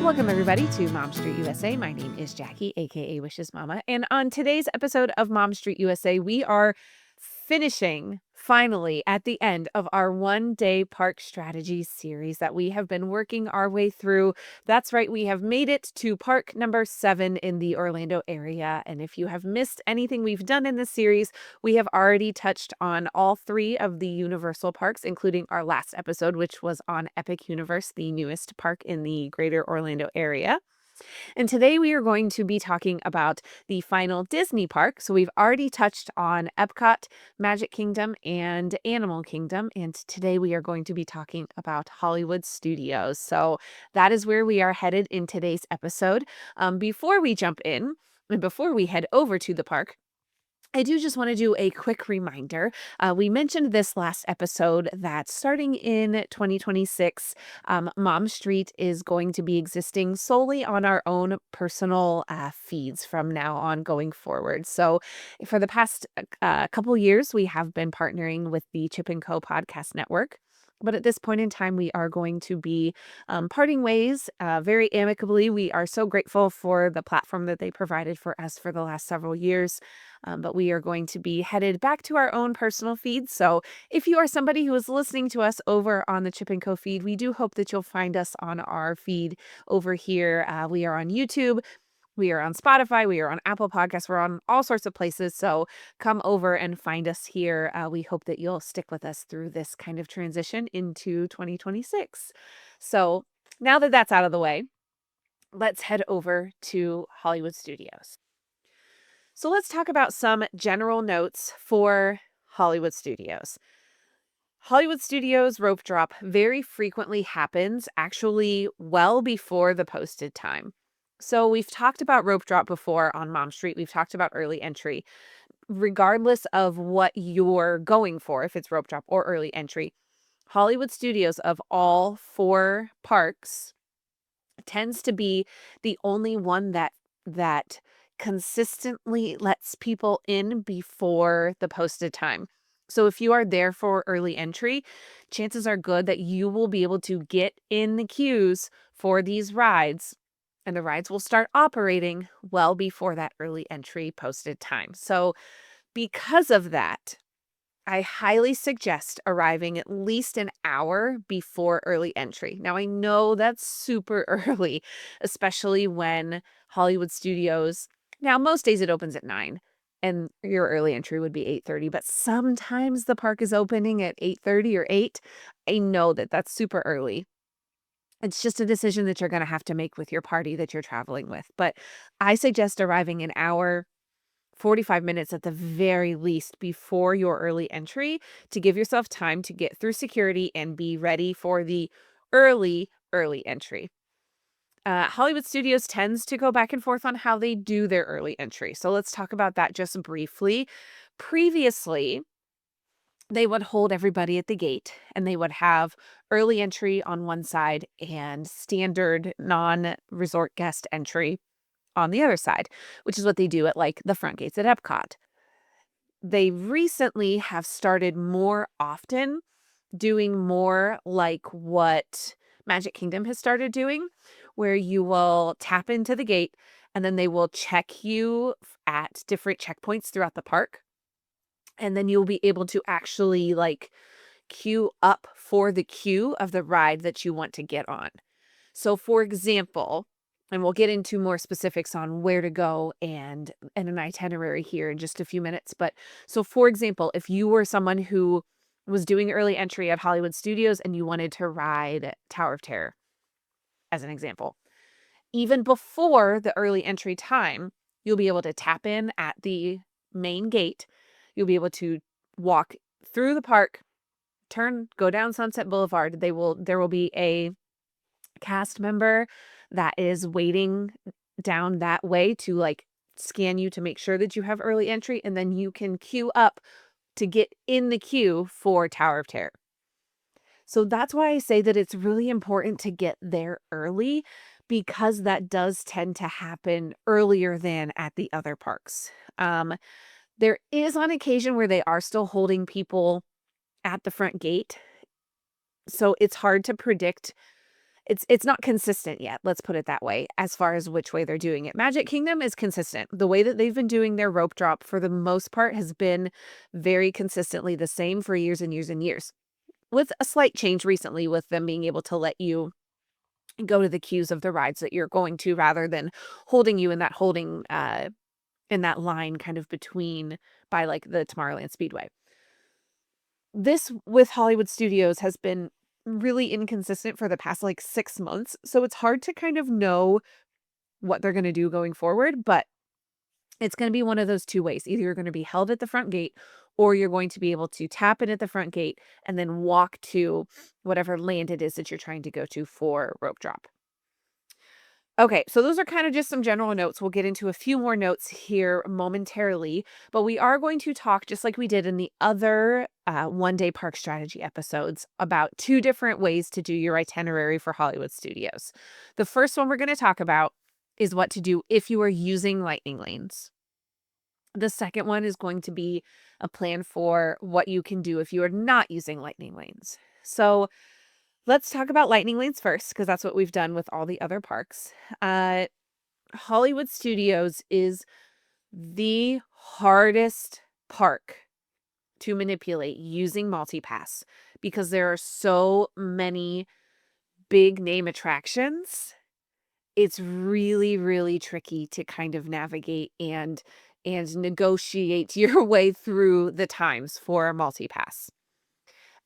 Welcome, everybody, to Mom Street USA. My name is Jackie, aka Wishes Mama. And on today's episode of Mom Street USA, we are finishing finally at the end of our one-day park strategy series that we have been working our way through. That's right, we have made it to park number 7 in the Orlando area. And if you have missed anything we've done in this series, we have already touched on all 3 of the Universal parks, including our last episode, which was on Epic Universe, the newest park in the greater Orlando area. And today we are going to be talking about the final Disney park. So we've already touched on Epcot, Magic Kingdom, and Animal Kingdom. And today we are going to be talking about Hollywood Studios. So that is where we are headed in today's episode. Before we jump in and before we head over to the park, I do just want to do a quick reminder. We mentioned this last episode that starting in 2026, Mom Street is going to be existing solely on our own personal feeds from now on going forward. So for the past couple years, we have been partnering with the Chip and Co. podcast network. But at this point in time, we are going to be parting ways very amicably. We are so grateful for the platform that they provided for us for the last several years. But we are going to be headed back to our own personal feeds. So if you are somebody who is listening to us over on the Chip and Co. feed, we do hope that you'll find us on our feed over here. We are on YouTube. We are on Spotify, we are on Apple Podcasts, we're on all sorts of places. So come over and find us here. We hope that you'll stick with us through this kind of transition into 2026. So now that that's out of the way, let's head over to Hollywood Studios. So let's talk about some general notes for Hollywood Studios. Hollywood Studios rope drop very frequently happens actually well before the posted time. So we've talked about rope drop before on Mom Street. We've talked about early entry. Regardless of what you're going for, if it's rope drop or early entry, Hollywood Studios of all 4 parks tends to be the only one that consistently lets people in before the posted time. So if you are there for early entry, chances are good that you will be able to get in the queues for these rides. And the rides will start operating well before that early entry posted time. So because of that, I highly suggest arriving at least an hour before early entry. Now, I know that's super early, especially when Hollywood Studios, now most days it opens at 9 and your early entry would be 8:30, but sometimes the park is opening at 8:30 or 8. I know that that's super early. It's just a decision that you're going to have to make with your party that you're traveling with. But I suggest arriving an hour, 45 minutes at the very least before your early entry to give yourself time to get through security and be ready for the early entry. Hollywood Studios tends to go back and forth on how they do their early entry. So let's talk about that just briefly. Previously, they would hold everybody at the gate and they would have early entry on one side and standard non-resort guest entry on the other side, which is what they do at like the front gates at Epcot. They recently have started more often doing more like what Magic Kingdom has started doing, where you will tap into the gate and then they will check you at different checkpoints throughout the park. And then you'll be able to actually like queue up for the queue of the ride that you want to get on. So for example, and we'll get into more specifics on where to go and an itinerary here in just a few minutes. But so for example, if you were someone who was doing early entry at Hollywood Studios and you wanted to ride Tower of Terror, as an example, even before the early entry time, you'll be able to tap in at the main gate. You'll be able to walk through the park, go down Sunset Boulevard. There will be a cast member that is waiting down that way to like scan you to make sure that you have early entry, and then you can queue up to get in the queue for Tower of Terror. So that's why I say that it's really important to get there early, because that does tend to happen earlier than at the other parks. There is on occasion where they are still holding people at the front gate. So it's hard to predict it's not consistent yet, let's put it that way, as far as which way they're doing it. Magic Kingdom is consistent. The way that they've been doing their rope drop for the most part has been very consistently the same for years and years and years, with a slight change recently with them being able to let you go to the queues of the rides that you're going to rather than holding you in that in that line kind of between by like the Tomorrowland Speedway. This with Hollywood Studios has been really inconsistent for the past like 6 months, so it's hard to kind of know what they're gonna do going forward, but it's gonna be one of those 2 ways. Either you're gonna be held at the front gate or you're going to be able to tap in at the front gate and then walk to whatever land it is that you're trying to go to for rope drop. Okay, so those are kind of just some general notes. We'll get into a few more notes here momentarily, but we are going to talk, just like we did in the other one-day park strategy episodes, about 2 different ways to do your itinerary for Hollywood Studios. The first one we're going to talk about is what to do if you are using lightning lanes. The second one is going to be a plan for what you can do if you are not using lightning lanes. So let's talk about lightning lanes first, because that's what we've done with all the other parks. Hollywood Studios is the hardest park to manipulate using multipass because there are so many big name attractions. It's really, really tricky to kind of navigate and negotiate your way through the times for a multipass.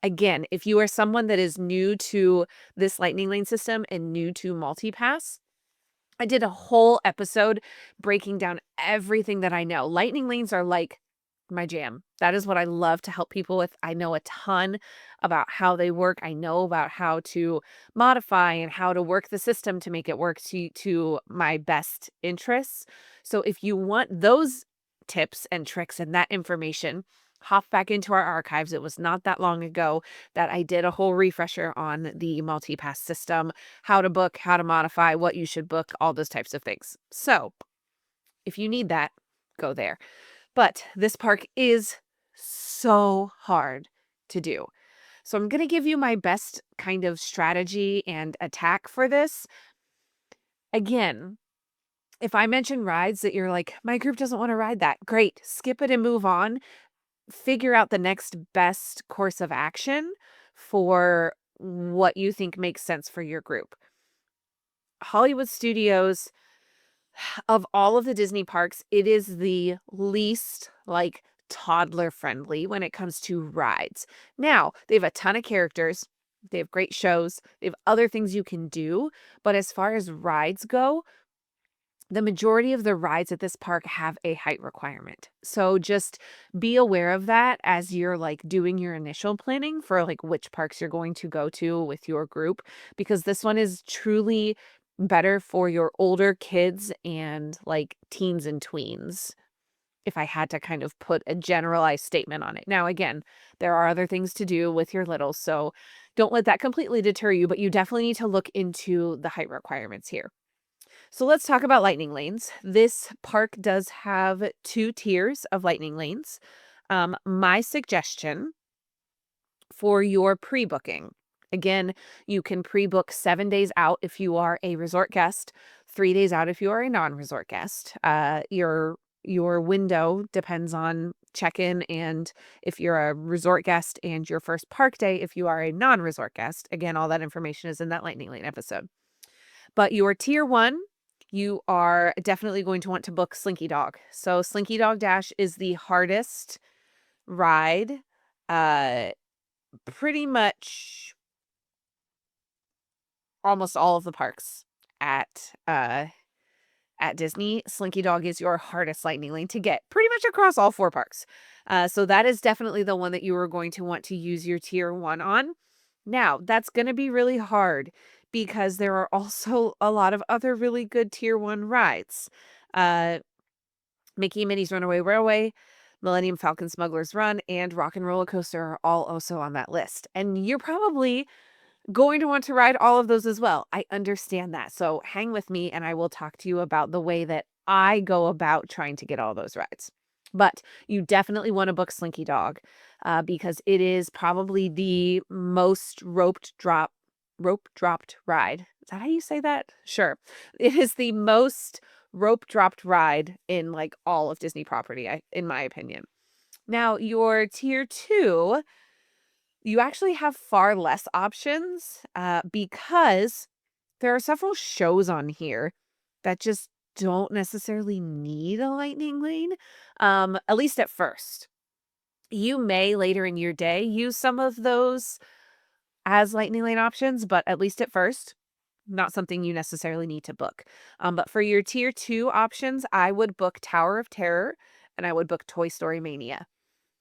Again, if you are someone that is new to this lightning lane system and new to multipass, I did a whole episode breaking down everything that I know. Lightning lanes are like my jam. That is what I love to help people with. I know a ton about how they work. I know about how to modify and how to work the system to make it work to my best interests. So if you want those tips and tricks and that information, hop back into our archives. It was not that long ago that I did a whole refresher on the multi-pass system, how to book, how to modify, what you should book, all those types of things. So if you need that, go there. But this park is so hard to do. So I'm going to give you my best kind of strategy and attack for this. Again, if I mention rides that you're like, my group doesn't want to ride that, great, skip it and move on. Figure out the next best course of action for what you think makes sense for your group. Hollywood Studios, of all of the Disney parks, it is the least like toddler friendly when it comes to rides. Now, they have a ton of characters. They have great shows. They have other things you can do. But as far as rides go, the majority of the rides at this park have a height requirement. So just be aware of that as you're like doing your initial planning for like which parks you're going to go to with your group, because this one is truly better for your older kids and like teens and tweens. If I had to kind of put a generalized statement on it. Now, again, there are other things to do with your littles, so don't let that completely deter you, but you definitely need to look into the height requirements here. So let's talk about lightning lanes. This park does have 2 tiers of lightning lanes. My suggestion for your pre-booking, again, you can pre-book 7 days out if you are a resort guest, 3 days out if you are a non-resort guest. Your window depends on check-in and if you're a resort guest, and your first park day if you are a non-resort guest. Again, all that information is in that lightning lane episode. But your tier 1, you are definitely going to want to book Slinky Dog. So Slinky Dog Dash is the hardest ride. Pretty much almost all of the parks at Disney, Slinky Dog is your hardest lightning lane to get pretty much across all 4 parks. So that is definitely the one that you are going to want to use your tier 1 on. Now, that's going to be really hard because there are also a lot of other really good tier 1 rides. Mickey and Minnie's Runaway Railway, Millennium Falcon Smuggler's Run, and Rock and Roller Coaster are all also on that list. And you're probably going to want to ride all of those as well. I understand that. So hang with me and I will talk to you about the way that I go about trying to get all those rides. But you definitely want to book Slinky Dog because it is probably the most roped drop rope dropped ride. Is that how you say that? Sure. It is the most rope dropped ride in like all of Disney property, in my opinion. Now, your tier 2, you actually have far less options because there are several shows on here that just don't necessarily need a lightning lane, at least at first. You may later in your day use some of those as lightning lane options, but at least at first, not something you necessarily need to book. But for your tier 2 options, I would book Tower of Terror and I would book Toy Story Mania.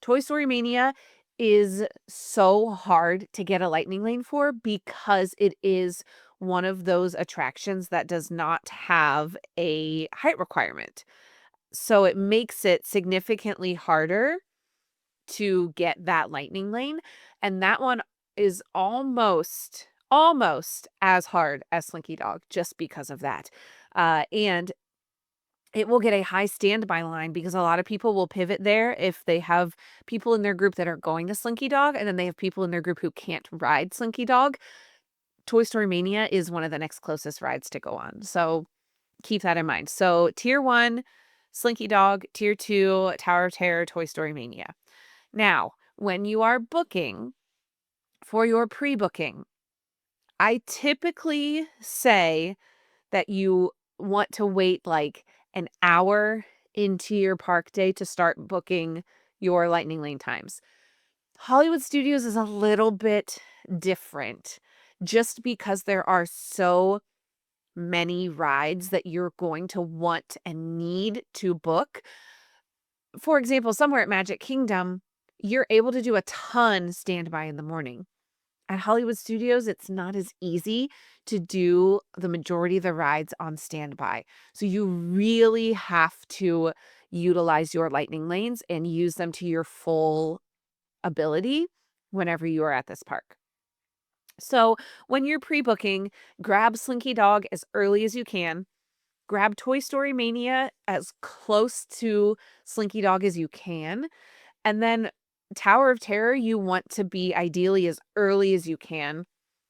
Toy Story Mania is so hard to get a lightning lane for because it is one of those attractions that does not have a height requirement. So it makes it significantly harder to get that lightning lane, and that one is almost as hard as Slinky Dog just because of that. And it will get a high standby line because a lot of people will pivot there if they have people in their group that are going to Slinky Dog, and then they have people in their group who can't ride Slinky Dog. Toy Story Mania is one of the next closest rides to go on, so keep that in mind. So tier 1, Slinky Dog, tier 2, Tower of Terror, Toy Story Mania. Now, when you are booking for your pre-booking, I typically say that you want to wait like an hour into your park day to start booking your lightning lane times. Hollywood Studios is a little bit different just because there are so many rides that you're going to want and need to book. For example, somewhere at Magic Kingdom, you're able to do a ton standby in the morning. At Hollywood Studios, it's not as easy to do the majority of the rides on standby. So you really have to utilize your lightning lanes and use them to your full ability whenever you are at this park. So when you're pre-booking, grab Slinky Dog as early as you can. Grab Toy Story Mania as close to Slinky Dog as you can. And then Tower of Terror, you want to be ideally as early as you can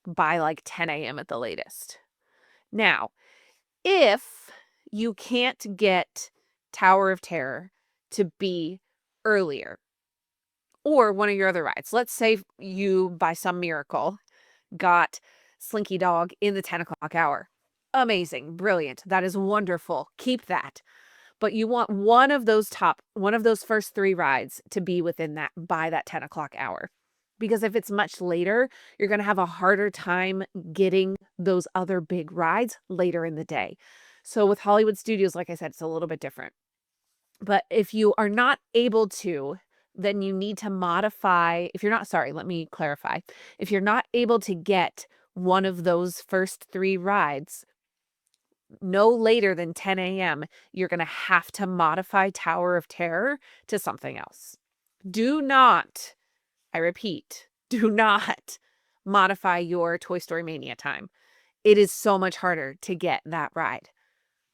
by like 10 a.m. at the latest. Now, if you can't get Tower of Terror to be earlier or one of your other rides, let's say you, by some miracle, got Slinky Dog in the 10 o'clock hour. Amazing, brilliant. That is wonderful. Keep that. But you want one of those first 3 rides to be within that by that 10 o'clock hour. Because if it's much later, you're going to have a harder time getting those other big rides later in the day. So with Hollywood Studios, like I said, it's a little bit different. But if you are not able to, then you need to modify. Let me clarify. If you're not able to get one of those first 3 rides no later than 10 a.m., you're going to have to modify Tower of Terror to something else. Do not, I repeat, do not modify your Toy Story Mania time. It is so much harder to get that ride.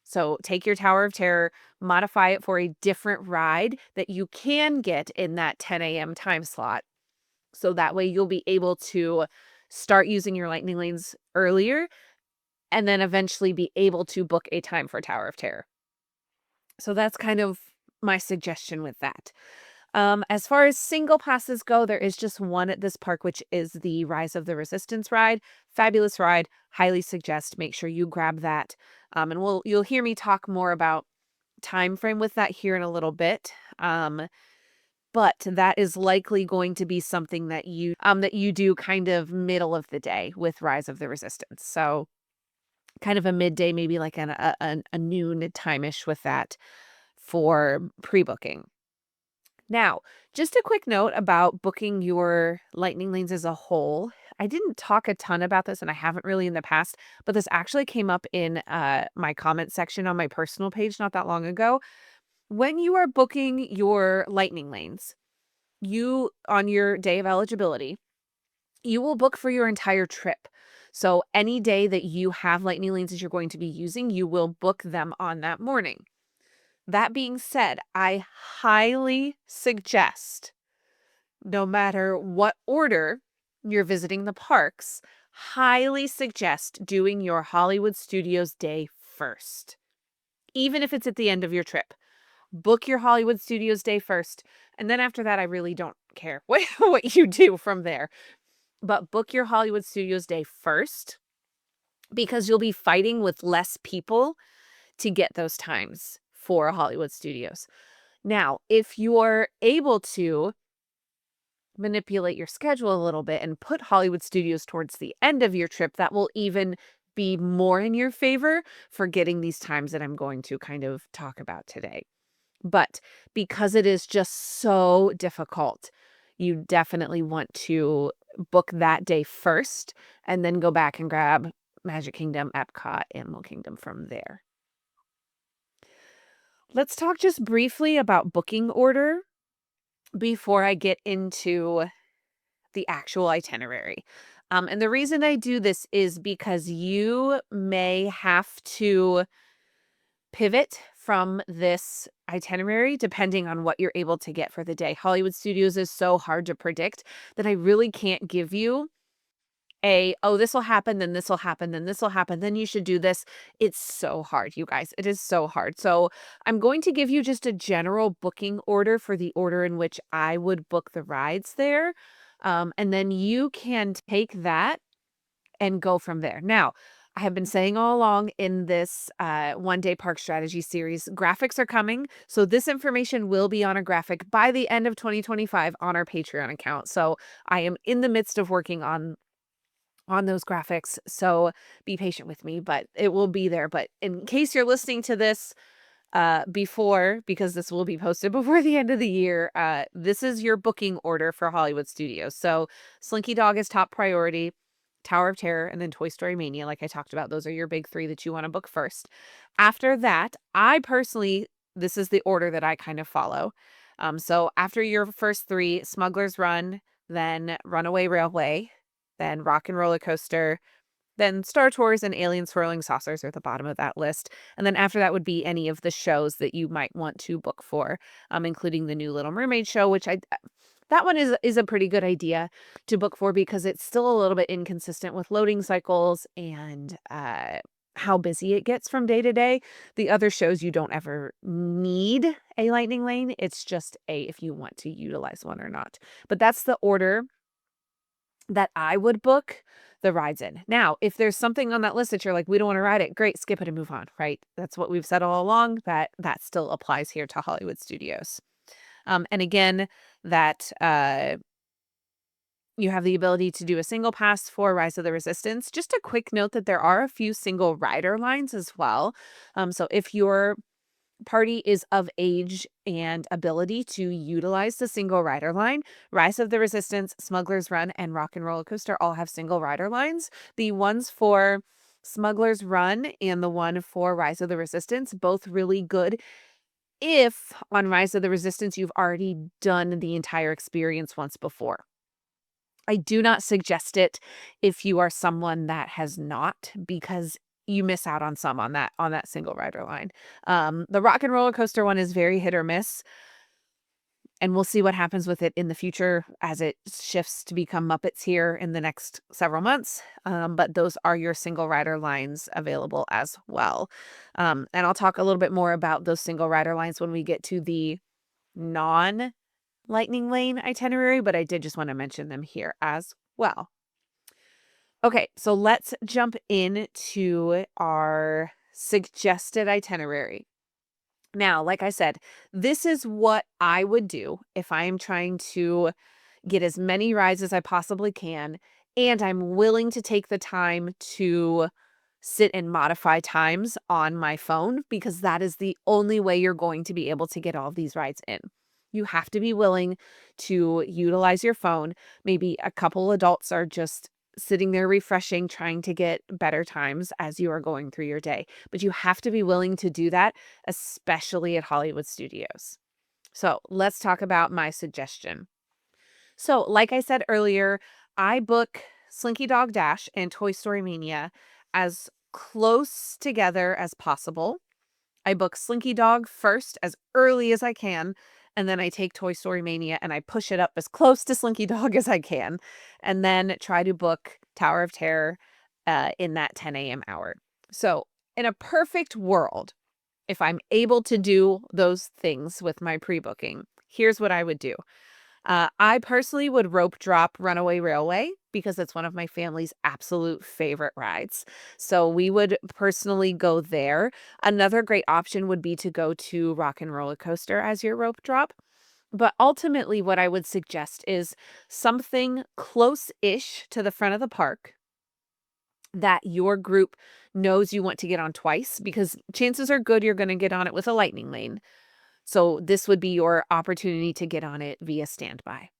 So take your Tower of Terror, modify it for a different ride that you can get in that 10 a.m. time slot. So that way you'll be able to start using your lightning lanes earlier and then eventually be able to book a time for Tower of Terror. So that's kind of my suggestion with that. As far as single passes go, there is just one at this park, which is the Rise of the Resistance ride. Fabulous ride. Highly suggest. Make sure you grab that. And you'll hear me talk more about time frame with that here in a little bit. But that is likely going to be something that you do kind of middle of the day with Rise of the Resistance. So kind of a midday, maybe like a noon time-ish with that for pre-booking. Now, just a quick note about booking your lightning lanes as a whole. I didn't talk a ton about this, and I haven't really in the past, but this actually came up in my comment section on my personal page not that long ago. When you are booking your lightning lanes, on your day of eligibility, you will book for your entire trip. So any day that you have lightning lanes that you're going to be using, you will book them on that morning. That being said, I highly suggest, no matter what order you're visiting the parks, highly suggest doing your Hollywood Studios day first, even if it's at the end of your trip. Book your Hollywood Studios day first, and then after that, I really don't care what you do from there. But book your Hollywood Studios day first because you'll be fighting with less people to get those times for Hollywood Studios. Now, if you're able to manipulate your schedule a little bit and put Hollywood Studios towards the end of your trip, that will even be more in your favor for getting these times that I'm going to kind of talk about today. But because it is just so difficult, you definitely want to book that day first and then go back and grab Magic Kingdom, Epcot, Animal Kingdom from there. Let's talk just briefly about booking order before I get into the actual itinerary. And the reason I do this is because you may have to pivot from this itinerary depending on what you're able to get for the day. Hollywood Studios is so hard to predict that I really can't give you oh, this will happen, then this will happen, then this will happen, then you should do this. It's so hard, you guys. It is so hard. So I'm going to give you just a general booking order for the order in which I would book the rides there. And then you can take that and go from there. Now, I have been saying all along in this one day park strategy series, graphics are coming. So this information will be on a graphic by the end of 2025 on our Patreon account. So I am in the midst of working on those graphics. So be patient with me, but it will be there. But in case you're listening to this before, because this will be posted before the end of the year, this is your booking order for Hollywood Studios. So Slinky Dog is top priority, Tower of Terror, and then Toy Story Mania. Like I talked about, those are your big three that you want to book first. After that, I personally, this is the order that I kind of follow. So after your first three, Smuggler's Run, then Runaway Railway, then Rock and Roller Coaster, then Star Tours and Alien Swirling Saucers are at the bottom of that list. And then after that would be any of the shows that you might want to book for, including the new Little Mermaid show, which that one is a pretty good idea to book for because it's still a little bit inconsistent with loading cycles and how busy it gets from day to day. The other shows you don't ever need a lightning lane. It's just if you want to utilize one or not. But that's the order that I would book the rides in. Now, if there's something on that list that you're like, we don't want to ride it, great, skip it and move on, right? That's what we've said all along, that still applies here to Hollywood Studios. And again, that you have the ability to do a single pass for Rise of the Resistance. Just a quick note that there are a few single rider lines as well. So if your party is of age and ability to utilize the single rider line, Rise of the Resistance, Smuggler's Run, and Rock and Roller Coaster all have single rider lines. The ones for Smuggler's Run and the one for Rise of the Resistance, both really good. If on Rise of the Resistance, you've already done the entire experience once before. I do not suggest it if you are someone that has not, because you miss out on some on that single rider line. The Rock and Roller Coaster one is very hit or miss, and we'll see what happens with it in the future as it shifts to become Muppets here in the next several months. But those are your single rider lines available as well. And I'll talk a little bit more about those single rider lines when we get to the non-lightning lane itinerary, but I did just want to mention them here as well. Okay, so let's jump into our suggested itinerary. Now, like I said, this is what I would do if I am trying to get as many rides as I possibly can, and I'm willing to take the time to sit and modify times on my phone, because that is the only way you're going to be able to get all of these rides in. You have to be willing to utilize your phone. Maybe a couple adults are just sitting there refreshing, trying to get better times as you are going through your day. But you have to be willing to do that, especially at Hollywood Studios. So let's talk about my suggestion. So like I said earlier, I book Slinky Dog Dash and Toy Story Mania as close together as possible. I book Slinky Dog first as early as I can, and then I take Toy Story Mania and I push it up as close to Slinky Dog as I can, and then try to book Tower of Terror in that 10 a.m. hour. So in a perfect world, if I'm able to do those things with my pre-booking, here's what I would do. I personally would rope drop Runaway Railway because it's one of my family's absolute favorite rides. So we would personally go there. Another great option would be to go to Rock and Roller Coaster as your rope drop. But ultimately, what I would suggest is something close-ish to the front of the park that your group knows you want to get on twice, because chances are good you're going to get on it with a lightning lane. So this would be your opportunity to get on it via standby.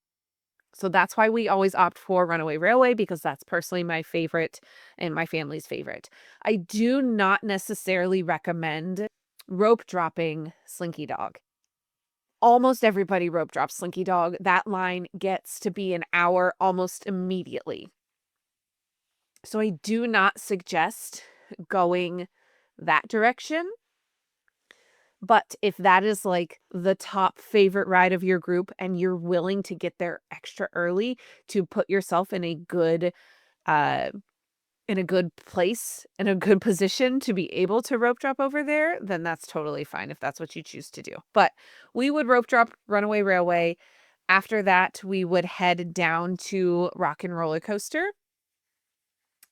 So that's why we always opt for Runaway Railway, because that's personally my favorite and my family's favorite. I do not necessarily recommend rope dropping Slinky Dog. Almost everybody rope drops Slinky Dog. That line gets to be an hour almost immediately. So I do not suggest going that direction. But if that is like the top favorite ride of your group and you're willing to get there extra early to put yourself uh in a good place, in a good position to be able to rope drop over there, then that's totally fine if that's what you choose to do. But we would rope drop Runaway Railway. After that, we would head down to Rock and Roller Coaster.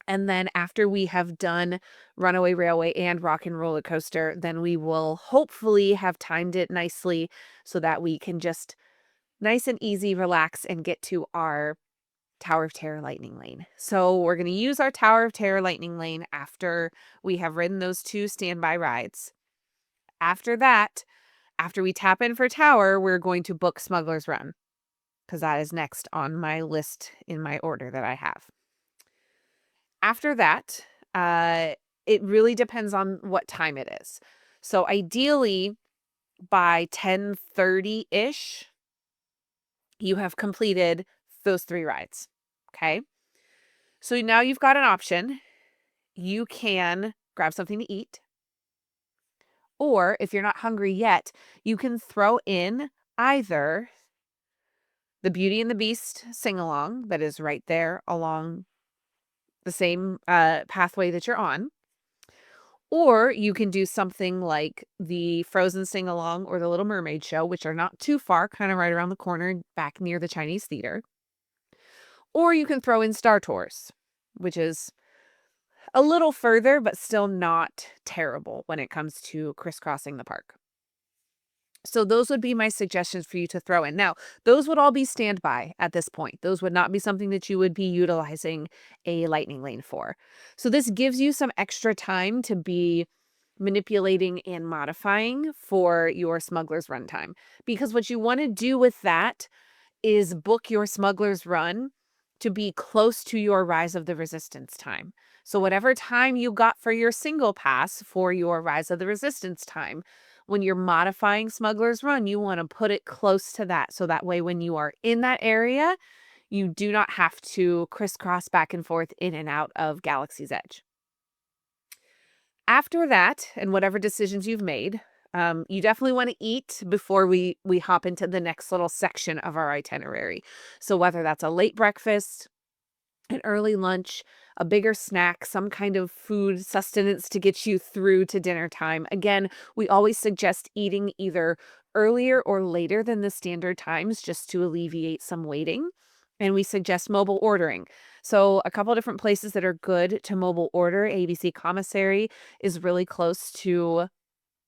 And then after we have done Runaway Railway and Rock and Roller Coaster, then we will hopefully have timed it nicely so that we can just nice and easy relax and get to our Tower of Terror Lightning Lane. So we're going to use our Tower of Terror Lightning Lane after we have ridden those 2 standby rides. After that, after we tap in for Tower, we're going to book Smuggler's Run, because that is next on my list in my order that I have. After that, it really depends on what time it is. So ideally, by 10:30-ish, you have completed those 3 rides, okay? So now you've got an option. You can grab something to eat, or if you're not hungry yet, you can throw in either the Beauty and the Beast sing-along that is right there along the same pathway that you're on. Or you can do something like the Frozen sing-along or the Little Mermaid show, which are not too far, kind of right around the corner back near the Chinese theater. Or you can throw in Star Tours, which is a little further, but still not terrible when it comes to crisscrossing the park. So those would be my suggestions for you to throw in. Now, those would all be standby at this point. Those would not be something that you would be utilizing a lightning lane for. So this gives you some extra time to be manipulating and modifying for your Smuggler's Run time. Because what you want to do with that is book your Smuggler's Run to be close to your Rise of the Resistance time. So whatever time you got for your single pass for your Rise of the Resistance time, when you're modifying Smuggler's Run, you want to put it close to that. So that way, when you are in that area, you do not have to crisscross back and forth in and out of Galaxy's Edge. After that, and whatever decisions you've made, you definitely want to eat before we hop into the next little section of our itinerary. So whether that's a late breakfast, an early lunch, a bigger snack, some kind of food sustenance to get you through to dinner time. Again, we always suggest eating either earlier or later than the standard times just to alleviate some waiting. And we suggest mobile ordering. So a couple different places that are good to mobile order. ABC Commissary is really close to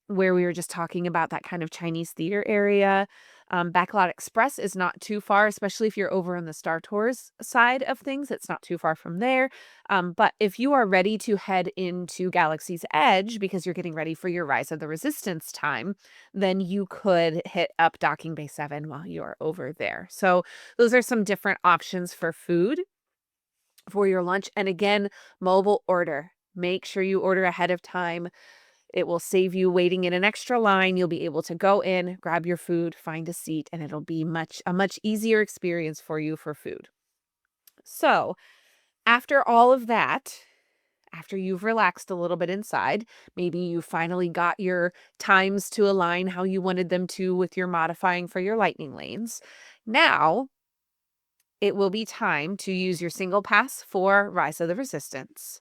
where we were just talking about, that kind of Chinese theater area. Backlot Express is not too far, especially if you're over on the Star Tours side of things. It's not too far from there. But if you are ready to head into Galaxy's Edge because you're getting ready for your Rise of the Resistance time, then you could hit up Docking Bay 7 while you're over there. So those are some different options for food for your lunch. And again, mobile order. Make sure you order ahead of time. It will save you waiting in an extra line. You'll be able to go in, grab your food, find a seat, and it'll be a much easier experience for you for food. So after all of that, after you've relaxed a little bit inside, maybe you finally got your times to align how you wanted them to with your modifying for your lightning lanes. Now it will be time to use your single pass for Rise of the Resistance.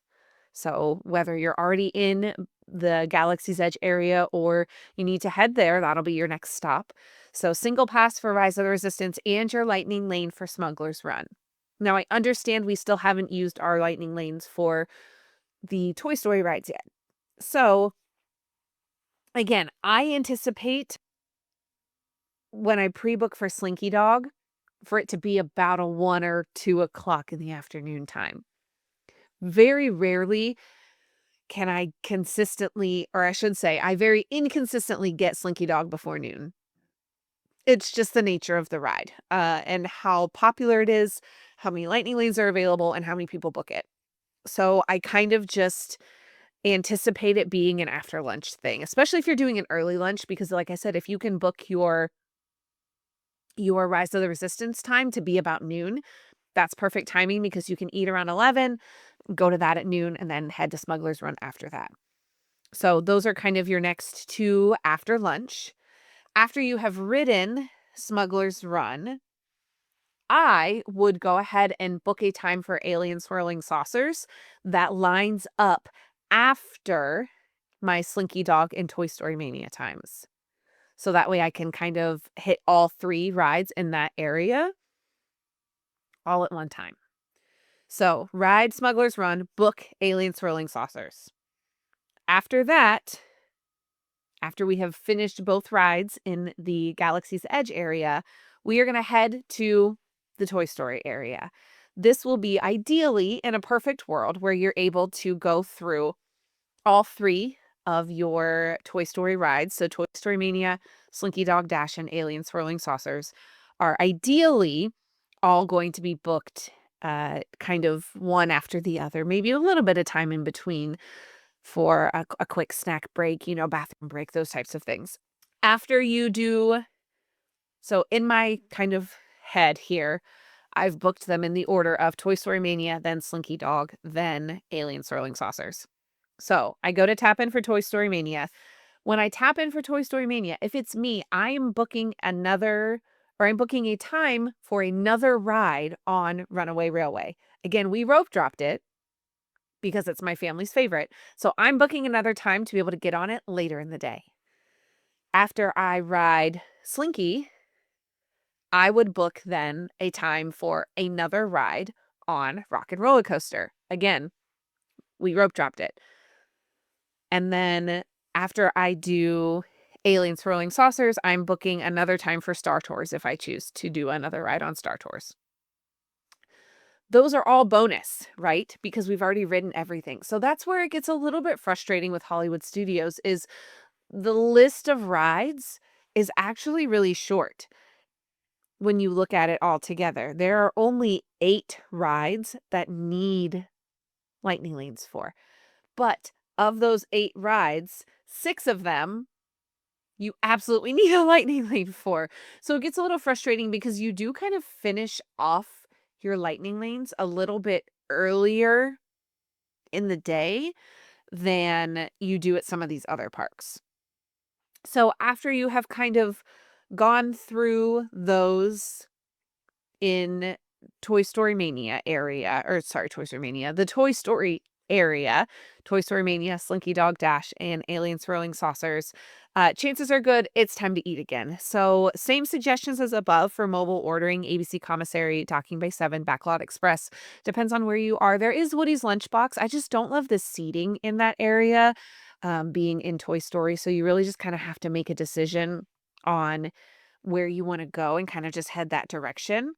So whether you're already in the Galaxy's Edge area or you need to head there, that'll be your next stop. So single pass for Rise of the Resistance and your lightning lane for Smuggler's Run. Now, I understand we still haven't used our lightning lanes for the Toy Story rides yet. So again, I anticipate when I pre-book for Slinky Dog for it to be about a 1 or 2 o'clock in the afternoon time. Very rarely can I consistently, or I should say, I very inconsistently get Slinky Dog before noon. It's just the nature of the ride, and how popular it is, how many lightning lanes are available, and how many people book it. So I kind of just anticipate it being an after lunch thing, especially if you're doing an early lunch, because like I said, if you can book your Rise of the Resistance time to be about noon, that's perfect timing because you can eat around 11, go to that at noon, and then head to Smuggler's Run after that. So those are kind of your next two after lunch. After you have ridden Smuggler's Run, I would go ahead and book a time for Alien Swirling Saucers that lines up after my Slinky Dog and Toy Story Mania times. So that way I can kind of hit all three rides in that area all at one time. So ride Smuggler's Run, book Alien Swirling Saucers. After that, after we have finished both rides in the Galaxy's Edge area, we are going to head to the Toy Story area. This will be ideally in a perfect world where you're able to go through all three of your Toy Story rides. So Toy Story Mania, Slinky Dog Dash, and Alien Swirling Saucers are ideally all going to be booked kind of one after the other, maybe a little bit of time in between for a quick snack break, bathroom break, those types of things. After you do, so in my kind of head here, I've booked them in the order of Toy Story Mania, then Slinky Dog, then Alien Swirling Saucers. So I go to tap in for Toy Story Mania. When I tap in for Toy Story Mania, if it's me, I'm booking I'm booking a time for another ride on Runaway Railway. Again, we rope dropped it because it's my family's favorite. So I'm booking another time to be able to get on it later in the day. After I ride Slinky, I would book then a time for another ride on Rock and Roller Coaster. Again, we rope dropped it. And then after I do Alien Swirling Saucers, I'm booking another time for Star Tours if I choose to do another ride on Star Tours. Those are all bonus, right? Because we've already ridden everything. So that's where it gets a little bit frustrating with Hollywood Studios is the list of rides is actually really short when you look at it all together. There are only 8 rides that need lightning lanes for. But of those 8 rides, 6 of them you absolutely need a lightning lane for. So it gets a little frustrating because you do kind of finish off your lightning lanes a little bit earlier in the day than you do at some of these other parks. So after you have kind of gone through those in Toy Story Mania area, the Toy Story area, Toy Story Mania, Slinky Dog Dash, and Alien Swirling Saucers, chances are good it's time to eat again. So same suggestions as above for mobile ordering, ABC Commissary, Docking Bay 7, Backlot Express. Depends on where you are. There is Woody's Lunchbox. I just don't love the seating in that area, being in Toy Story. So you really just kind of have to make a decision on where you want to go and kind of just head that direction.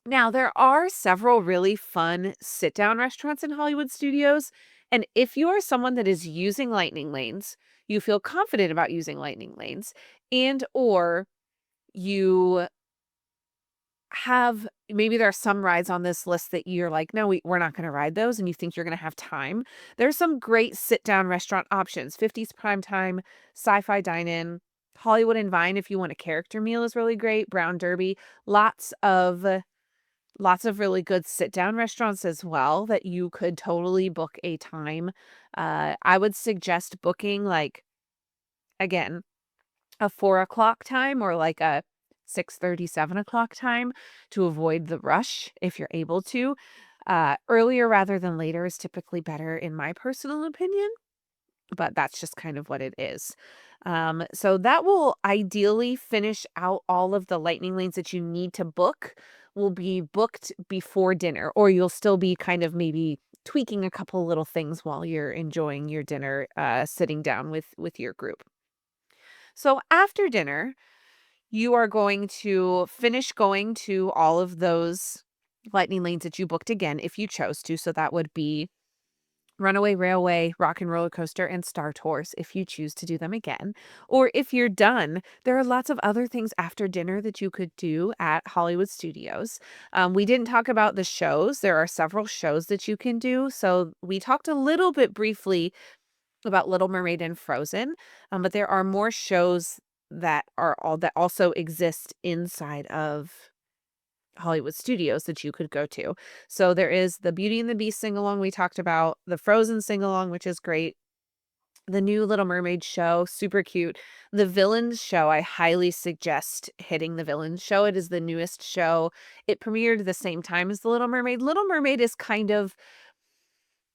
Now, there are several really fun sit-down restaurants in Hollywood Studios, and if you are someone that is using lightning lanes, you feel confident about using lightning lanes, and or you have maybe there are some rides on this list that you're like, no, we're not going to ride those, and you think you're going to have time. There's some great sit-down restaurant options. 50s Prime Time, Sci-Fi Dine-In, Hollywood and Vine if you want a character meal is really great. Brown Derby, lots of really good sit-down restaurants as well that you could totally book a time. I would suggest booking, like, again, a 4 o'clock time or like a 6:30, 7 o'clock time to avoid the rush if you're able to. Earlier rather than later is typically better in my personal opinion, but that's just kind of what it is. So that will ideally finish out all of the lightning lanes that you need to book will be booked before dinner, or you'll still be kind of maybe tweaking a couple little things while you're enjoying your dinner, sitting down with your group. So after dinner, you are going to finish going to all of those lightning lanes that you booked again if you chose to. So that would be Runaway Railway, Rock and Roller Coaster, and Star Tours if you choose to do them again. Or if you're done, there are lots of other things after dinner that you could do at Hollywood Studios. We didn't talk about the shows. There are several shows that you can do. So we talked a little bit briefly about Little Mermaid and Frozen, but there are more shows that also exist inside of Hollywood Studios that you could go to. So there is the Beauty and the Beast sing along we talked about, the Frozen sing along, which is great. The new Little Mermaid show, super cute. The Villains show, I highly suggest hitting the Villains show. It is the newest show. It premiered the same time as the Little Mermaid. Little Mermaid is kind of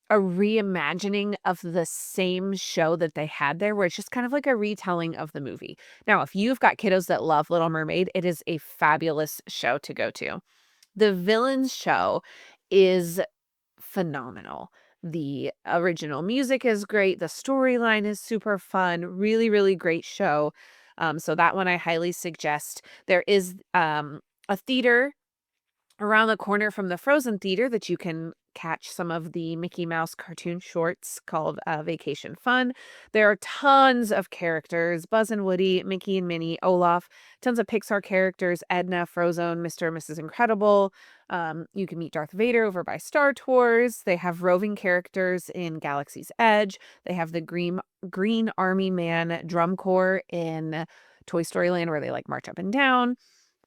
a reimagining of the same show that they had there, where it's just kind of like a retelling of the movie. Now, if you've got kiddos that love Little Mermaid, it is a fabulous show to go to. The Villains show is phenomenal. The original music is great. The storyline is super fun. Really, really great show. So that one I highly suggest. There is a theater around the corner from the Frozen Theater that you can catch some of the Mickey Mouse cartoon shorts called Vacation Fun. There are tons of characters, Buzz and Woody, Mickey and Minnie, Olaf, tons of Pixar characters, Edna, Frozen, Mr. and Mrs. Incredible. You can meet Darth Vader over by Star Tours. They have roving characters in Galaxy's Edge. They have the Green Army Man drum corps in Toy Story Land where they like march up and down.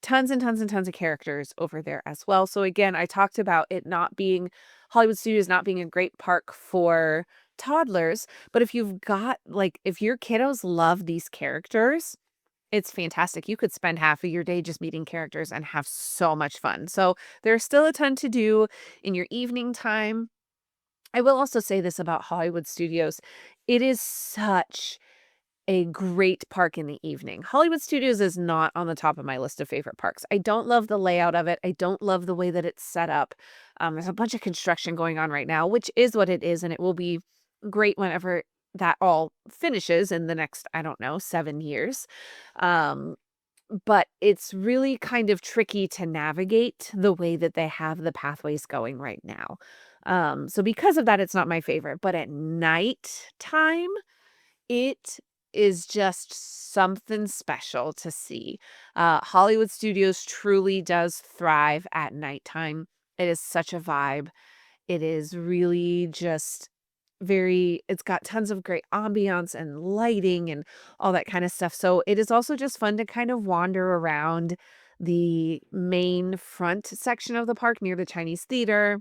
Tons and tons and tons of characters over there as well. So again, I talked about it not being Hollywood Studios not being a great park for toddlers, but if you've got if your kiddos love these characters, it's fantastic. You could spend half of your day just meeting characters and have so much fun. So there's still a ton to do in your evening time. I will also say this about Hollywood Studios. It is such a great park in the evening. Hollywood Studios is not on the top of my list of favorite parks. I don't love the layout of it. I don't love the way that it's set up. There's a bunch of construction going on right now, which is what it is, and it will be great whenever that all finishes in the next, I don't know, 7 years. Um, but it's really kind of tricky to navigate the way that they have the pathways going right now. So because of that, it's not my favorite. But at night time, it is just something special to see. Hollywood Studios truly does thrive at nighttime. It is such a vibe. It is really just it's got tons of great ambiance and lighting and all that kind of stuff. So it is also just fun to kind of wander around the main front section of the park near the Chinese theater.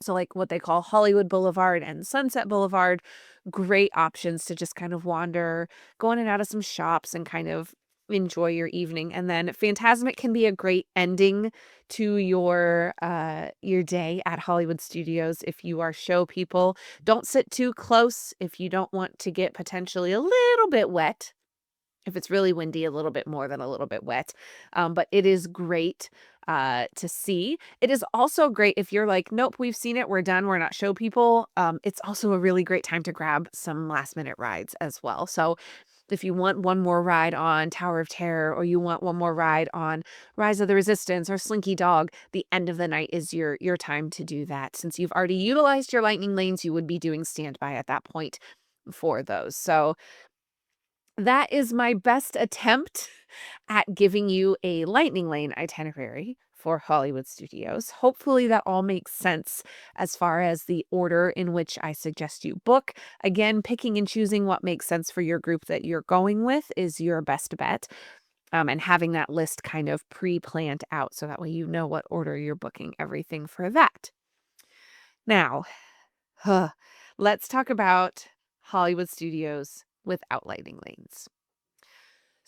So like what they call Hollywood Boulevard and Sunset Boulevard, great options to just kind of wander, go in and out of some shops and kind of enjoy your evening. And then Fantasmic can be a great ending to your day at Hollywood Studios if you are show people. Don't sit too close if you don't want to get potentially a little bit wet. If it's really windy, a little bit more than a little bit wet. But it is great to see. It is also great if you're like, nope, we've seen it, we're done, we're not show people. It's also a really great time to grab some last minute rides as well. So if you want one more ride on Tower of Terror, or you want one more ride on Rise of the Resistance or Slinky Dog, the end of the night is your time to do that. Since you've already utilized your lightning lanes, you would be doing standby at that point for those. So that is my best attempt at giving you a lightning lane itinerary for Hollywood Studios. Hopefully that all makes sense as far as the order in which I suggest you book. Again, picking and choosing what makes sense for your group that you're going with is your best bet. And having that list kind of pre-planned out so that way you know what order you're booking everything for that. Now, let's talk about Hollywood Studios without lightning lanes.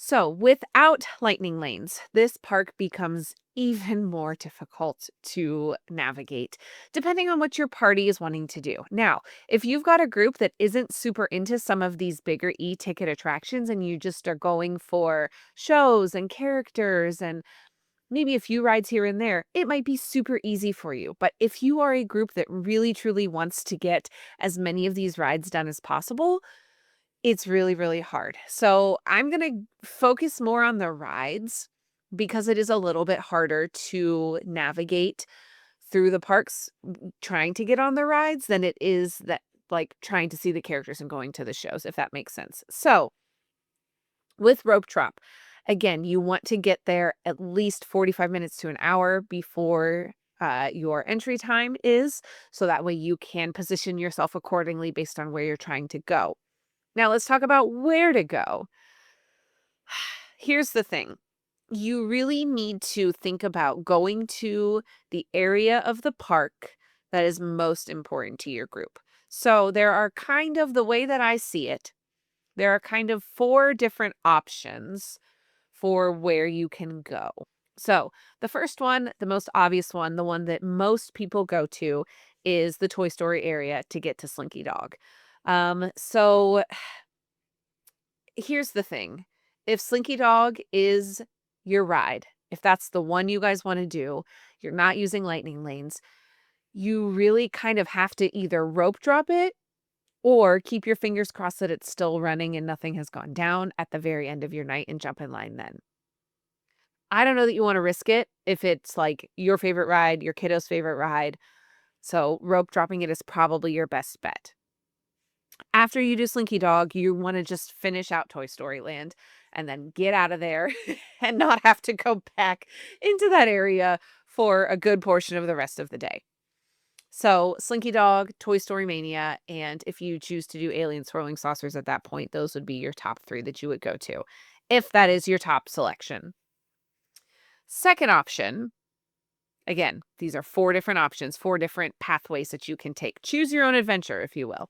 So, without lightning lanes, this park becomes even more difficult to navigate, depending on what your party is wanting to do. Now, if you've got a group that isn't super into some of these bigger e-ticket attractions and you just are going for shows and characters and maybe a few rides here and there, it might be super easy for you. But if you are a group that really truly wants to get as many of these rides done as possible, it's really, really hard. So I'm going to focus more on the rides because it is a little bit harder to navigate through the parks trying to get on the rides than it is that like trying to see the characters and going to the shows, if that makes sense. So with Rope Drop, again, you want to get there at least 45 minutes to an hour before your entry time is. So that way you can position yourself accordingly based on where you're trying to go. Now let's talk about where to go. Here's the thing. You really need to think about going to the area of the park that is most important to your group. So there are kind of the way that I see it, there are kind of four different options for where you can go. So the first one, the most obvious one, the one that most people go to is the Toy Story area to get to Slinky Dog. So here's the thing. If Slinky Dog is your ride, if that's the one you guys want to do, you're not using lightning lanes, you really kind of have to either rope drop it or keep your fingers crossed that it's still running and nothing has gone down at the very end of your night and jump in line then. I don't know that you want to risk it if it's like your favorite ride, your kiddo's favorite ride. So rope dropping it is probably your best bet. After you do Slinky Dog, you want to just finish out Toy Story Land and then get out of there and not have to go back into that area for a good portion of the rest of the day. So Slinky Dog, Toy Story Mania, and if you choose to do Alien Swirling Saucers at that point, those would be your top three that you would go to, if that is your top selection. Second option, again, these are four different options, four different pathways that you can take. Choose your own adventure, if you will.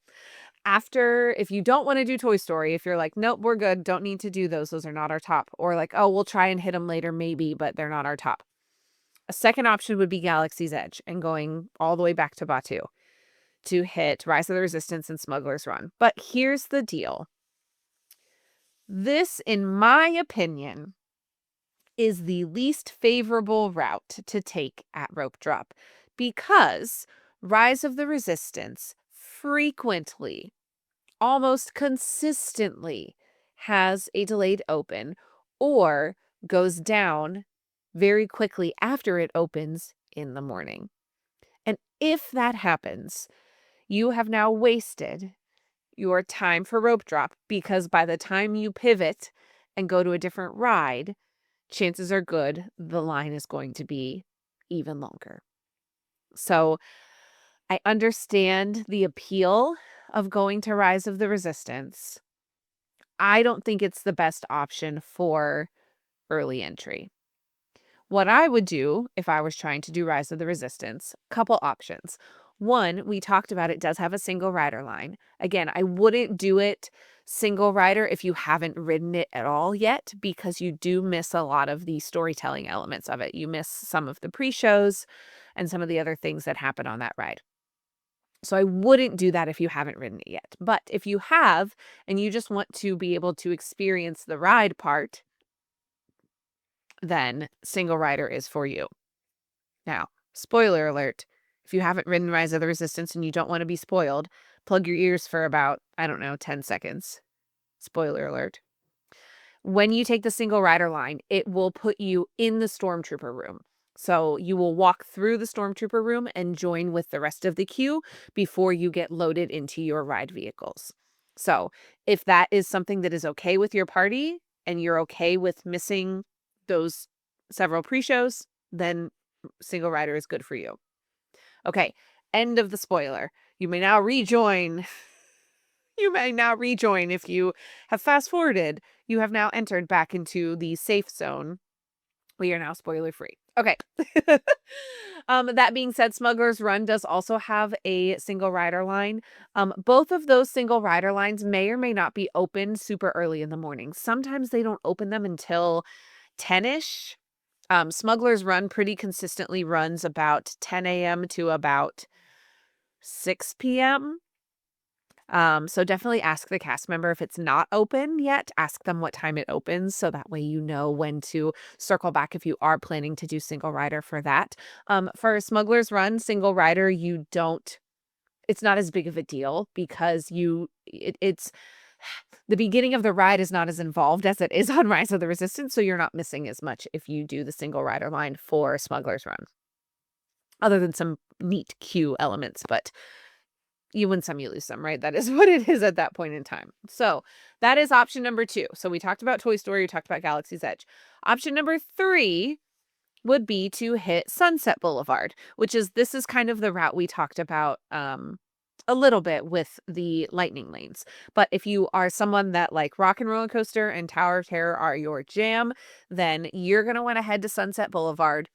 If you don't want to do Toy Story, if you're like, nope, we're good, don't need to do those are not our top. Or like, oh, we'll try and hit them later, maybe, but they're not our top. A second option would be Galaxy's Edge and going all the way back to Batuu to hit Rise of the Resistance and Smuggler's Run. But here's the deal. This, in my opinion, is the least favorable route to take at Rope Drop because Rise of the Resistance frequently, almost consistently, has a delayed open or goes down very quickly after it opens in the morning. And if that happens, you have now wasted your time for Rope Drop because by the time you pivot and go to a different ride, chances are good the line is going to be even longer. So I understand the appeal of going to Rise of the Resistance. I don't think it's the best option for early entry. What I would do if I was trying to do Rise of the Resistance, couple options. One, we talked about it does have a single rider line. Again, I wouldn't do it single rider if you haven't ridden it at all yet because you do miss a lot of the storytelling elements of it. You miss some of the pre-shows and some of the other things that happen on that ride. So I wouldn't do that if you haven't ridden it yet. But if you have and you just want to be able to experience the ride part, then single rider is for you. Now, spoiler alert, if you haven't ridden Rise of the Resistance and you don't want to be spoiled, plug your ears for about, 10 seconds. Spoiler alert. When you take the single rider line, it will put you in the Stormtrooper room. So you will walk through the Stormtrooper room and join with the rest of the queue before you get loaded into your ride vehicles. So if that is something that is okay with your party and you're okay with missing those several pre-shows, then single rider is good for you. Okay, end of the spoiler. You may now rejoin. You may now rejoin if you have fast forwarded. You have now entered back into the safe zone. We are now spoiler free. Okay. That being said, Smuggler's Run does also have a single rider line. Both of those single rider lines may or may not be open super early in the morning. Sometimes they don't open them until 10-ish. Smuggler's Run pretty consistently runs about 10 a.m. to about 6 p.m. So definitely ask the cast member if it's not open yet. Ask them what time it opens so that way you know when to circle back if you are planning to do single rider for that. For Smuggler's Run, single rider, you don't it's not as big of a deal because it's the beginning of the ride is not as involved as it is on Rise of the Resistance, so you're not missing as much if you do the single rider line for Smuggler's Run, other than some neat queue elements, but you win some, you lose some, right? That is what it is at that point in time. So that is option number 2. So we talked about Toy Story, we talked about Galaxy's Edge. Option number 3 would be to hit Sunset Boulevard, this is kind of the route we talked about a little bit with the lightning lanes. But if you are someone that like Rock and Roller Coaster and Tower of Terror are your jam, then you're going to want to head to Sunset Boulevard,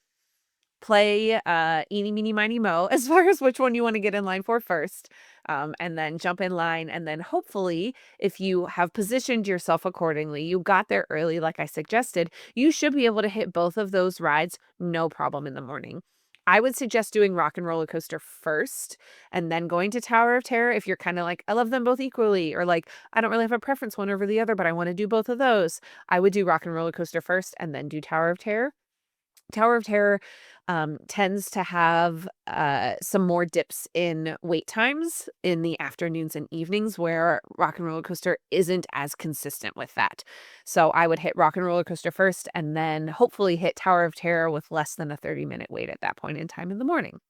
play eeny, meeny, miny, mo, as far as which one you want to get in line for first, and then jump in line. And then hopefully, if you have positioned yourself accordingly, you got there early, like I suggested, you should be able to hit both of those rides no problem in the morning. I would suggest doing Rock and Roller Coaster first and then going to Tower of Terror if you're kind of like, I love them both equally, or like, I don't really have a preference one over the other, but I want to do both of those. I would do Rock and Roller Coaster first and then do Tower of Terror. Tower of Terror tends to have some more dips in wait times in the afternoons and evenings where Rock and Roller Coaster isn't as consistent with that. So I would hit Rock and Roller Coaster first and then hopefully hit Tower of Terror with less than a 30-minute wait at that point in time in the morning.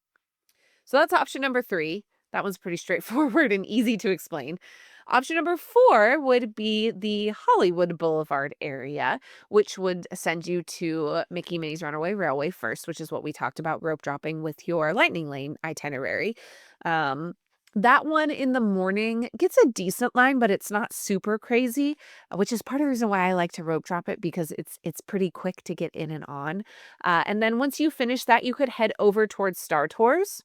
So that's option number 3. That one's pretty straightforward and easy to explain. Option number 4 would be the Hollywood Boulevard area, which would send you to Mickey Minnie's Runaway Railway first, which is what we talked about rope dropping with your Lightning Lane itinerary. That one in the morning gets a decent line, but it's not super crazy, which is part of the reason why I like to rope drop it because it's pretty quick to get in and on. And then once you finish that, you could head over towards Star Tours,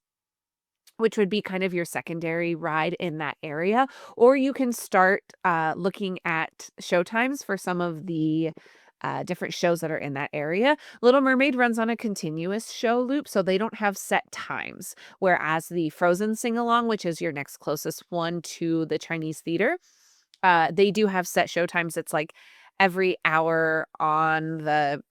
which would be kind of your secondary ride in that area. Or you can start looking at showtimes for some of the different shows that are in that area. Little Mermaid runs on a continuous show loop, so they don't have set times. Whereas the Frozen sing along, which is your next closest one to the Chinese theater, they do have set show times. It's like every hour on the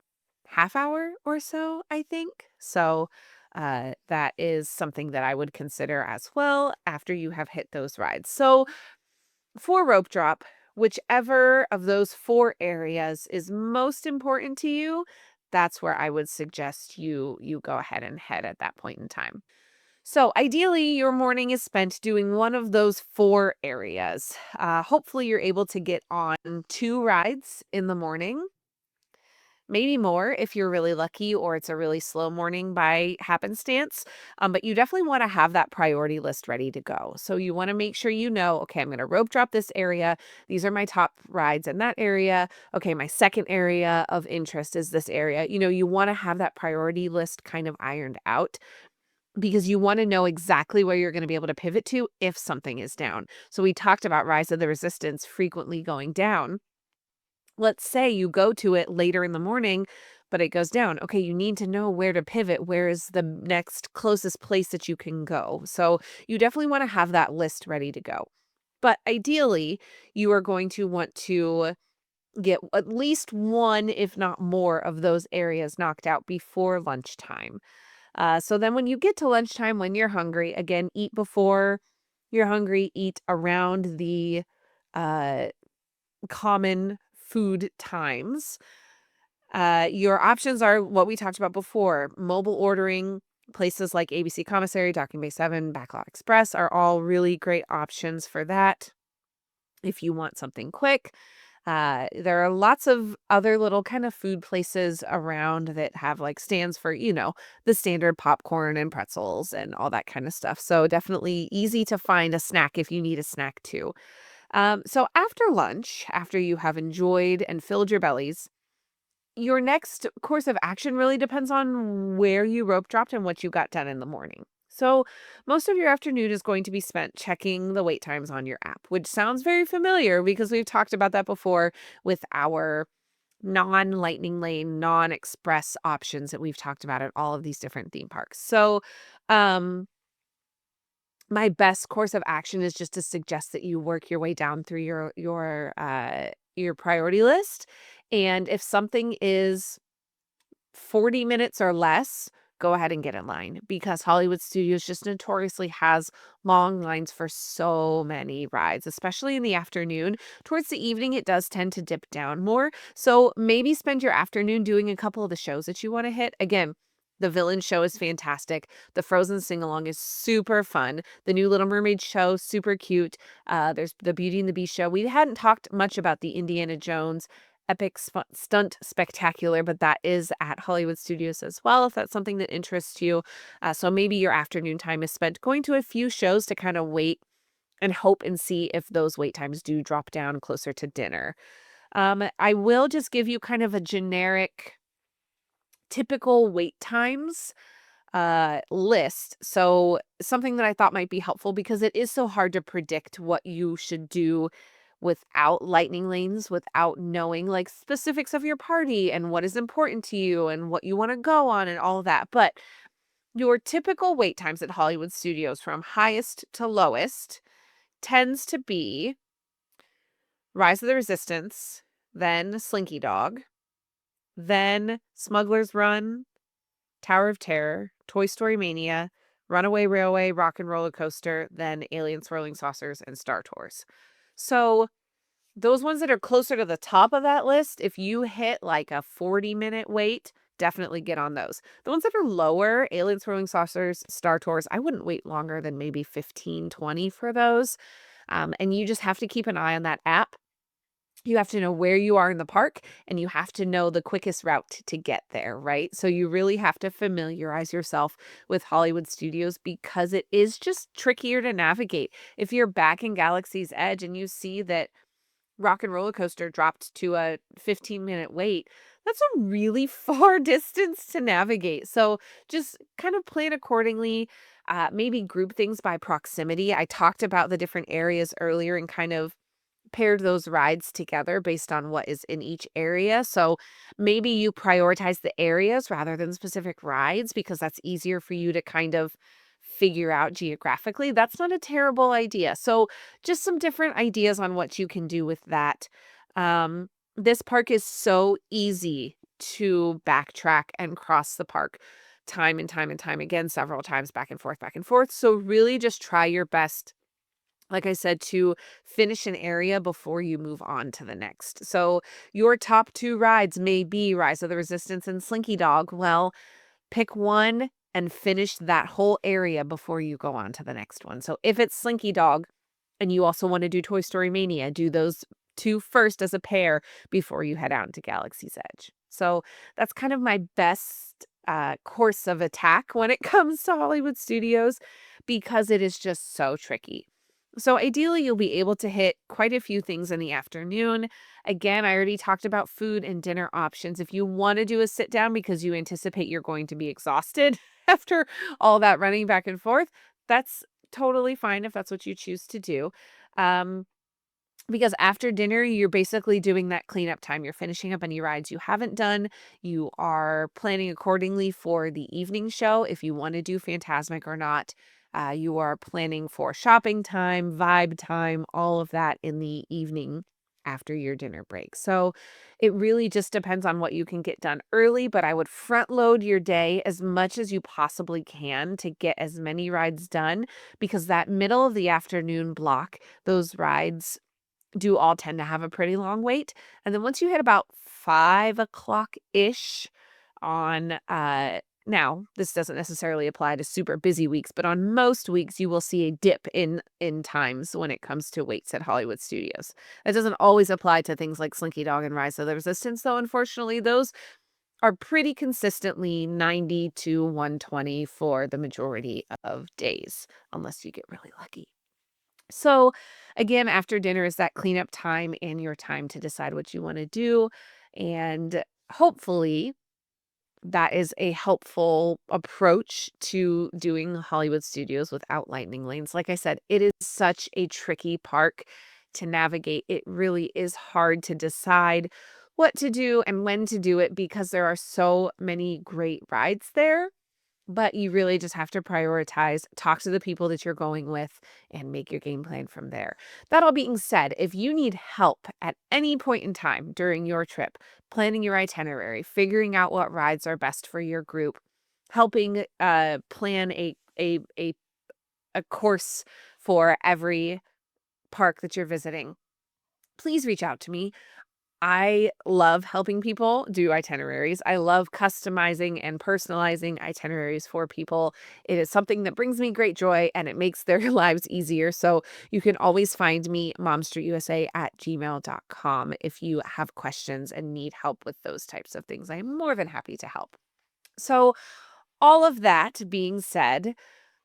half hour or so, I think. So that is something that I would consider as well after you have hit those rides. So for rope drop, whichever of those 4 areas is most important to you, that's where I would suggest you go ahead and head at that point in time. So ideally, your morning is spent doing one of those 4 areas. Hopefully, you're able to get on 2 rides in the morning, maybe more if you're really lucky or it's a really slow morning by happenstance. But you definitely want to have that priority list ready to go. So you want to make sure you know, okay, I'm going to rope drop this area. These are my top rides in that area. Okay, my second area of interest is this area. You want to have that priority list kind of ironed out because you want to know exactly where you're going to be able to pivot to if something is down. So we talked about Rise of the Resistance frequently going down. Let's say you go to it later in the morning, but it goes down. Okay, you need to know where to pivot. Where is the next closest place that you can go? So you definitely want to have that list ready to go. But ideally, you are going to want to get at least one, if not more, of those areas knocked out before lunchtime. So then when you get to lunchtime, when you're hungry, again, eat before you're hungry, eat around the uh, common food times. Your options are what we talked about before. Mobile ordering, places like ABC Commissary, Docking Bay 7, Backlot Express are all really great options for that if you want something quick. There are lots of other little kind of food places around that have like stands for, the standard popcorn and pretzels and all that kind of stuff. So definitely easy to find a snack if you need a snack too. So after lunch, after you have enjoyed and filled your bellies, your next course of action really depends on where you rope dropped and what you got done in the morning. So, most of your afternoon is going to be spent checking the wait times on your app, which sounds very familiar because we've talked about that before with our non-lightning lane, non-express options that we've talked about at all of these different theme parks. So, um, my best course of action is just to suggest that you work your way down through your priority list. And if something is 40 minutes or less, go ahead and get in line because Hollywood Studios just notoriously has long lines for so many rides, especially in the afternoon. Towards the evening, it does tend to dip down more. So maybe spend your afternoon doing a couple of the shows that you want to hit. Again, the villain show is fantastic. The Frozen sing along is super fun. The new Little Mermaid show, super cute. There's the Beauty and the Beast show. We hadn't talked much about the Indiana Jones epic stunt spectacular, but that is at Hollywood Studios as well, if that's something that interests you. So maybe your afternoon time is spent going to a few shows to kind of wait and hope and see if those wait times do drop down closer to dinner. I will just give you kind of a generic, typical wait times list. So something that I thought might be helpful because it is so hard to predict what you should do without lightning lanes, without knowing like specifics of your party and what is important to you and what you want to go on and all of that. But your typical wait times at Hollywood Studios from highest to lowest tends to be Rise of the Resistance, then Slinky Dog, then Smuggler's Run, Tower of Terror, Toy Story Mania, Runaway Railway, Rock and Roller Coaster, then Alien Swirling Saucers, and Star Tours. So those ones that are closer to the top of that list, if you hit like a 40-minute wait, definitely get on those. The ones that are lower, Alien Swirling Saucers, Star Tours, I wouldn't wait longer than maybe 15, 20 for those. And you just have to keep an eye on that app. You have to know where you are in the park and you have to know the quickest route to get there, right? So you really have to familiarize yourself with Hollywood Studios because it is just trickier to navigate. If you're back in Galaxy's Edge and you see that Rock and Roller Coaster dropped to a 15-minute wait, that's a really far distance to navigate. So just kind of plan accordingly. Maybe group things by proximity. I talked about the different areas earlier and kind of paired those rides together based on what is in each area. So maybe you prioritize the areas rather than specific rides because that's easier for you to kind of figure out geographically. That's not a terrible idea. So just some different ideas on what you can do with that. This park is so easy to backtrack and cross the park time and time and time again, several times back and forth, back and forth. So really just try your best, like I said, to finish an area before you move on to the next. So your top two rides may be Rise of the Resistance and Slinky Dog. Well, pick one and finish that whole area before you go on to the next one. So if it's Slinky Dog and you also want to do Toy Story Mania, do those two first as a pair before you head out into Galaxy's Edge. So that's kind of my best course of attack when it comes to Hollywood Studios because it is just so tricky. So ideally, you'll be able to hit quite a few things in the afternoon. Again, I already talked about food and dinner options. If you want to do a sit down because you anticipate you're going to be exhausted after all that running back and forth, that's totally fine if that's what you choose to do. Um, because after dinner, you're basically doing that cleanup time. You're finishing up any rides you haven't done. You are planning accordingly for the evening show if you want to do Fantasmic or not. You are planning for shopping time, vibe time, all of that in the evening after your dinner break. So it really just depends on what you can get done early, but I would front load your day as much as you possibly can to get as many rides done because that middle of the afternoon block, those rides do all tend to have a pretty long wait. And then once you hit about 5 o'clock-ish on, now this doesn't necessarily apply to super busy weeks, but on most weeks you will see a dip in times when it comes to waits at Hollywood Studios. That doesn't always apply to things like Slinky Dog and Rise of the Resistance, though, unfortunately, those are pretty consistently 90 to 120 for the majority of days, unless you get really lucky. So, again, after dinner is that cleanup time and your time to decide what you want to do. And hopefully that is a helpful approach to doing Hollywood Studios without lightning lanes. Like I said, it is such a tricky park to navigate. It really is hard to decide what to do and when to do it because there are so many great rides there. But you really just have to prioritize, talk to the people that you're going with, and make your game plan from there. That all being said, if you need help at any point in time during your trip, planning your itinerary, figuring out what rides are best for your group, helping plan a course for every park that you're visiting, please reach out to me. I love helping people do itineraries. I love customizing and personalizing itineraries for people. It is something that brings me great joy and it makes their lives easier. So you can always find me, momstreetusa@gmail.com, if you have questions and need help with those types of things. I am more than happy to help. So, all of that being said,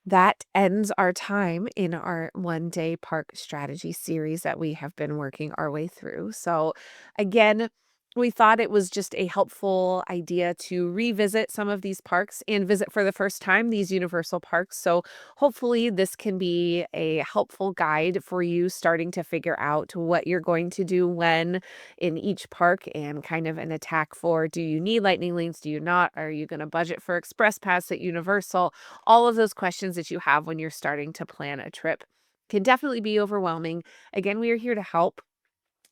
that ends our time in our one-day park strategy series that we have been working our way through. So, again, we thought it was just a helpful idea to revisit some of these parks and visit for the first time these universal parks. So, hopefully, this can be a helpful guide for you starting to figure out what you're going to do when in each park and kind of an attack for, do you need lightning lanes? Do you not? Are you going to budget for Express Pass at Universal? All of those questions that you have when you're starting to plan a trip can definitely be overwhelming. Again, we are here to help.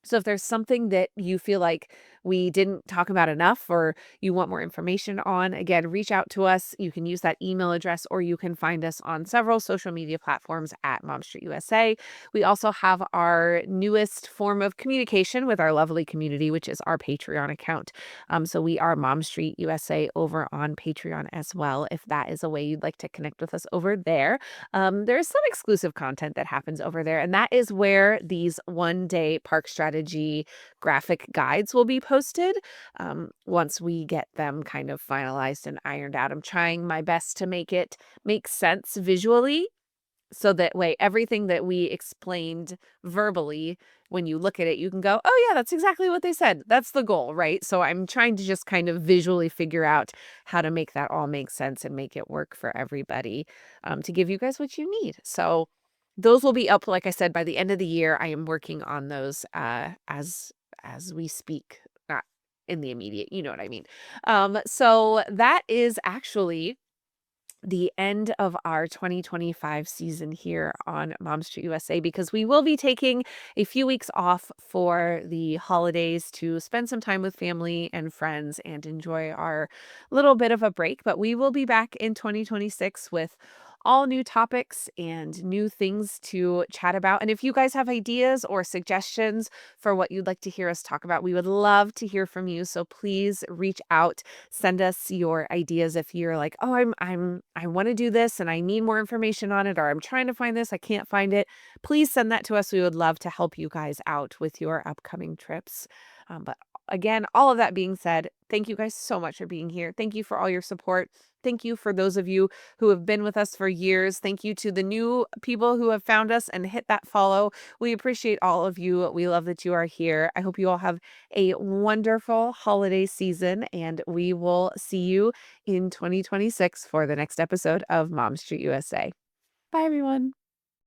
So if there's something that you feel like we didn't talk about enough or you want more information on, again, reach out to us. You can use that email address or you can find us on several social media platforms at Mom Street USA. We also have our newest form of communication with our lovely community, which is our Patreon account. So we are Mom Street USA over on Patreon as well, if that is a way you'd like to connect with us over there. There is some exclusive content that happens over there, and that is where these one-day park strategy graphic guides will be posted once we get them kind of finalized and ironed out. I'm trying my best to make it make sense visually so that way everything that we explained verbally, when you look at it, you can go, oh yeah, that's exactly what they said. That's the goal, right? So I'm trying to just kind of visually figure out how to make that all make sense and make it work for everybody, to give you guys what you need. So those will be up, like I said, by the end of the year. I am working on those as we speak, not in the immediate, you know what I mean. So that is actually the end of our 2025 season here on Mom Street USA, because we will be taking a few weeks off for the holidays to spend some time with family and friends and enjoy our little bit of a break. But we will be back in 2026 with all new topics and new things to chat about. And if you guys have ideas or suggestions for what you'd like to hear us talk about, we would love to hear from you. So please reach out. Send us your ideas if you're like, "Oh, I want to do this and I need more information on it, or I'm trying to find this, I can't find it." Please send that to us. We would love to help you guys out with your upcoming trips. But again, all of that being said, thank you guys so much for being here. Thank you for all your support. Thank you for those of you who have been with us for years. Thank you to the new people who have found us and hit that follow. We appreciate all of you. We love that you are here. I hope you all have a wonderful holiday season, and we will see you in 2026 for the next episode of Mom Street USA. Bye, everyone.